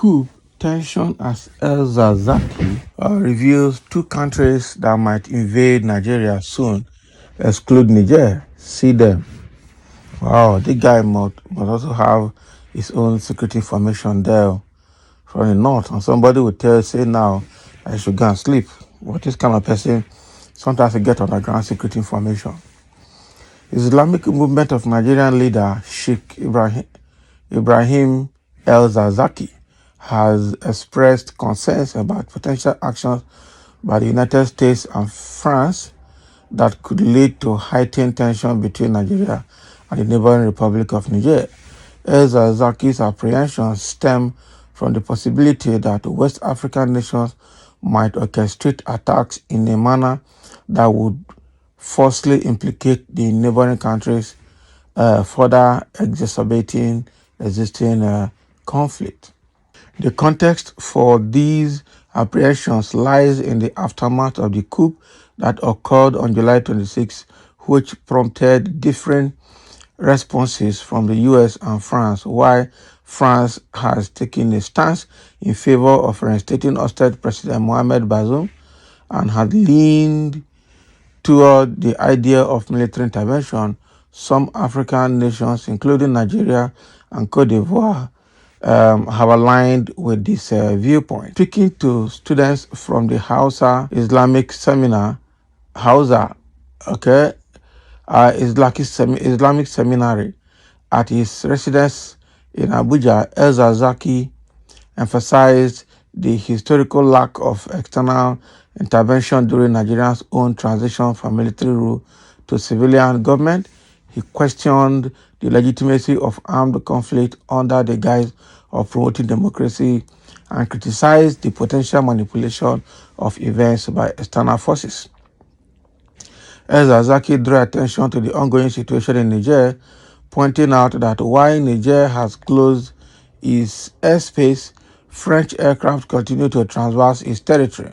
coup tension as El Zakzaki reveals two countries that might invade Nigeria soon, exclude Niger. See them. Wow, this guy must also have his own secret information there from the north. And somebody would say now, I should go and sleep. What this kind of person sometimes you get underground secret information? Islamic movement of Nigerian leader Sheikh Ibrahim El Zakzaki has expressed concerns about potential actions by the United States and France that could lead to heightened tension between Nigeria and the neighboring Republic of Niger. El Zakzaki's apprehensions stem from the possibility that West African nations might orchestrate attacks in a manner that would falsely implicate the neighboring countries, further exacerbating existing conflict. The context for these apprehensions lies in the aftermath of the coup that occurred on July 26, which prompted different responses from the US and France, while France has taken a stance in favor of reinstating ousted President Mohamed Bazoum and had leaned toward the idea of military intervention. Some African nations, including Nigeria and Cote d'Ivoire, have aligned with this viewpoint. Speaking to students from the Hausa Islamic Seminar, Hausa, okay, Islamic Seminary at his residence in Abuja, El Zakzaki emphasized the historical lack of external intervention during Nigeria's own transition from military rule to civilian government. He questioned the legitimacy of armed conflict under the guise of promoting democracy and criticized the potential manipulation of events by external forces. El Zakzaki drew attention to the ongoing situation in Niger, pointing out that while Niger has closed its airspace, French aircraft continue to traverse its territory.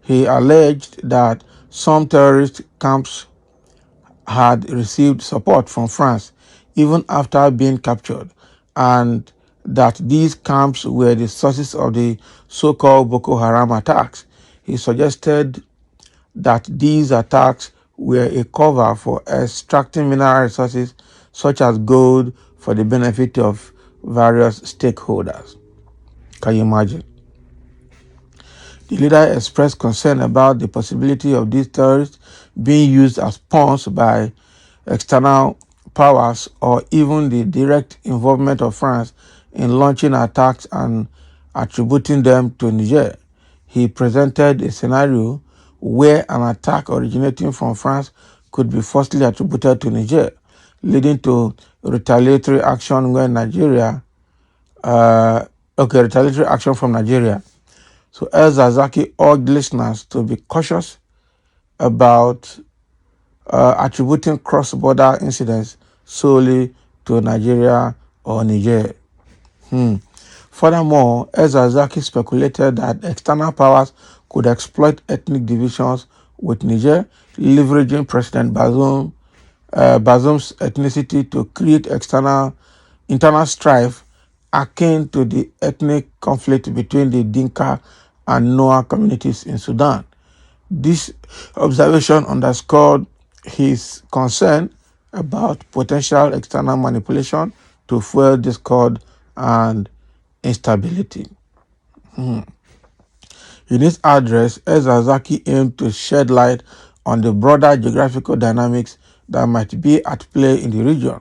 He alleged that some terrorist camps had received support from France even after being captured, and that these camps were the sources of the so-called Boko Haram attacks. He suggested that these attacks were a cover for extracting mineral resources such as gold for the benefit of various stakeholders. Can you imagine? The leader expressed concern about the possibility of these terrorists being used as pawns by external powers or even the direct involvement of France in launching attacks and attributing them to Niger. He presented a scenario where an attack originating from France could be falsely attributed to Niger, leading to retaliatory action retaliatory action from Nigeria. So El Zakzaki urged listeners to be cautious about attributing cross-border incidents solely to Nigeria or Niger. Furthermore, El Zakzaki speculated that external powers could exploit ethnic divisions with Niger, leveraging President Bazoum's ethnicity to create internal strife akin to the ethnic conflict between the Dinka and Noah communities in Sudan. This observation underscored his concern about potential external manipulation to fuel discord and instability. In his address, El Zakzaki aimed to shed light on the broader geographical dynamics that might be at play in the region.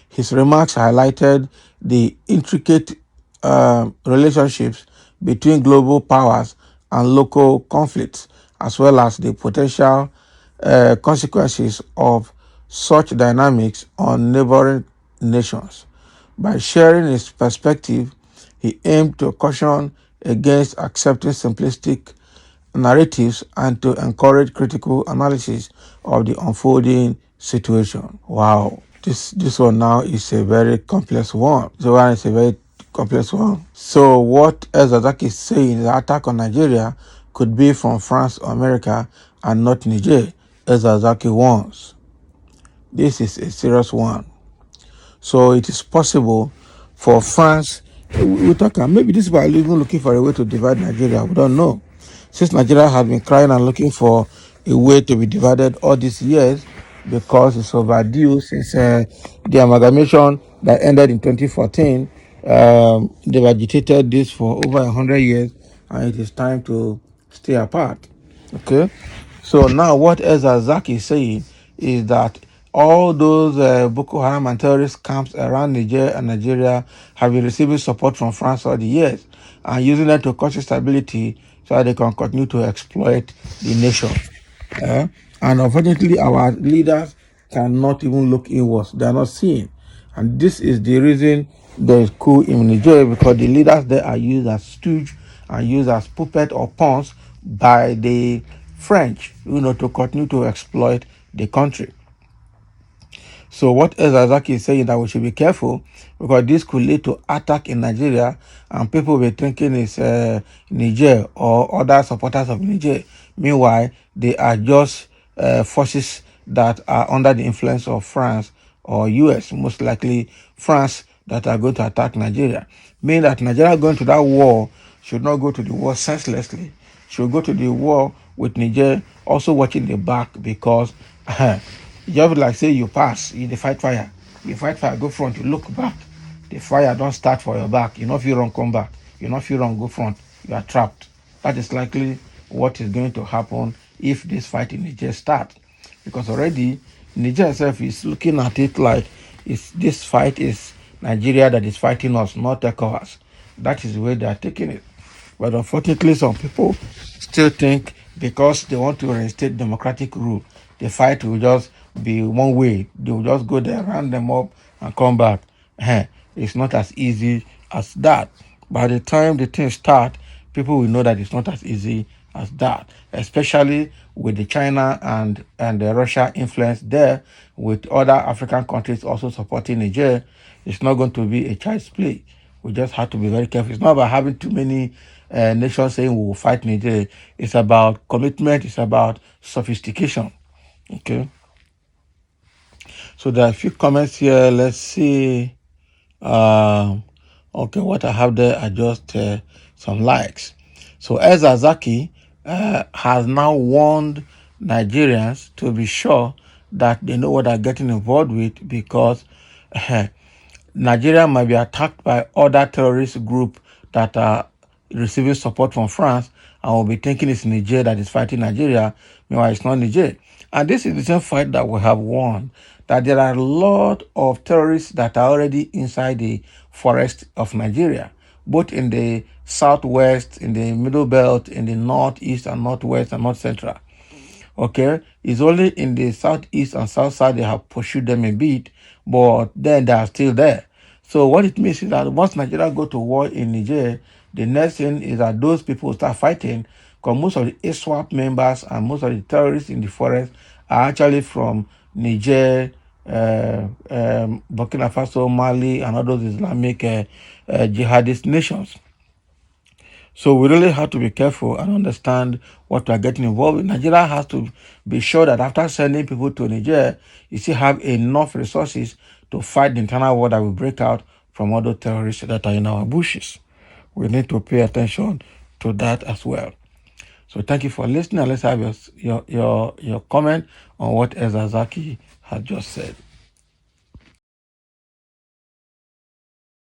His remarks highlighted the intricate relationships between global powers and local conflicts, as well as the potential consequences of such dynamics on neighboring nations. By sharing his perspective, he aimed to caution against accepting simplistic narratives and to encourage critical analysis of the unfolding situation. Wow. This one now is a very complex one. The one is a very complex one. So what El Zakzaki is saying, the attack on Nigeria could be from France or America and not Niger. El Zakzaki warns. This is a serious one. So it is possible for France We talk, maybe these people are even looking for a way to divide Nigeria. We don't know. Since Nigeria has been crying and looking for a way to be divided all these years because it's overdue since the amalgamation that ended in 2014. They've agitated this for over 100 years and it is time to stay apart. Okay? So now what Zakzaki is saying is that all those Boko Haram and terrorist camps around Niger and Nigeria have been receiving support from France all the years and using that to cause instability so that they can continue to exploit the nation. And unfortunately, our leaders cannot even look inwards. They are not seeing. And this is the reason there is coup in Nigeria, because the leaders there are used as stooge and used as puppet or pawns by the French, to continue to exploit the country. So what Zakzaki is saying that we should be careful because this could lead to attack in Nigeria and people will be thinking it's Niger or other supporters of Niger. Meanwhile, they are just forces that are under the influence of France or US, most likely France, that are going to attack Nigeria. Meaning that Nigeria going to that war should not go to the war senselessly. Should go to the war with Niger also watching the back because just like say you pass, you fight fire. You fight fire, go front, you look back. The fire don't start for your back. You know if you run, come back. You know if you run, go front. You are trapped. That is likely what is going to happen if this fight in Niger starts. Because already Niger itself is looking at it like this fight is Nigeria that is fighting us, not ECOWAS. That is the way they are taking it. But unfortunately, some people still think because they want to reinstate democratic rule, the fight will just be one way. They will just go there, round them up, and come back. It's not as easy as that. By the time the thing start, people will know that it's not as easy as that, especially with the China and the Russia influence there, with other African countries also supporting Niger. It's not going to be a child's play. We just have to be very careful. It's not about having too many nations saying we will fight Niger. It's about commitment. It's about sophistication. Okay. So there are a few comments here. Let's see. Okay, what I have there are just some likes. So Zakzaki has now warned Nigerians to be sure that they know what they're getting involved with because Nigeria might be attacked by other terrorist groups that are receiving support from France and will be thinking it's Niger that is fighting Nigeria. Meanwhile, it's not Niger. And this is the same fight that we have won, that there are a lot of terrorists that are already inside the forest of Nigeria, both in the southwest, in the middle belt, in the northeast and northwest and north central. Okay, it's only in the southeast and south side they have pursued them a bit, but then they are still there. So what it means is that once Nigeria go to war in Niger, the next thing is that those people start fighting, because most of the ISWAP members and most of the terrorists in the forest are actually from Niger, Burkina Faso, Mali, and all those Islamic jihadist nations. So we really have to be careful and understand what we are getting involved in. Nigeria has to be sure that after sending people to Niger, you still have enough resources to fight the internal war that will break out from other terrorists that are in our bushes. We need to pay attention to that as well. So thank you for listening. And let's have your comment on what Zakzaki had just said.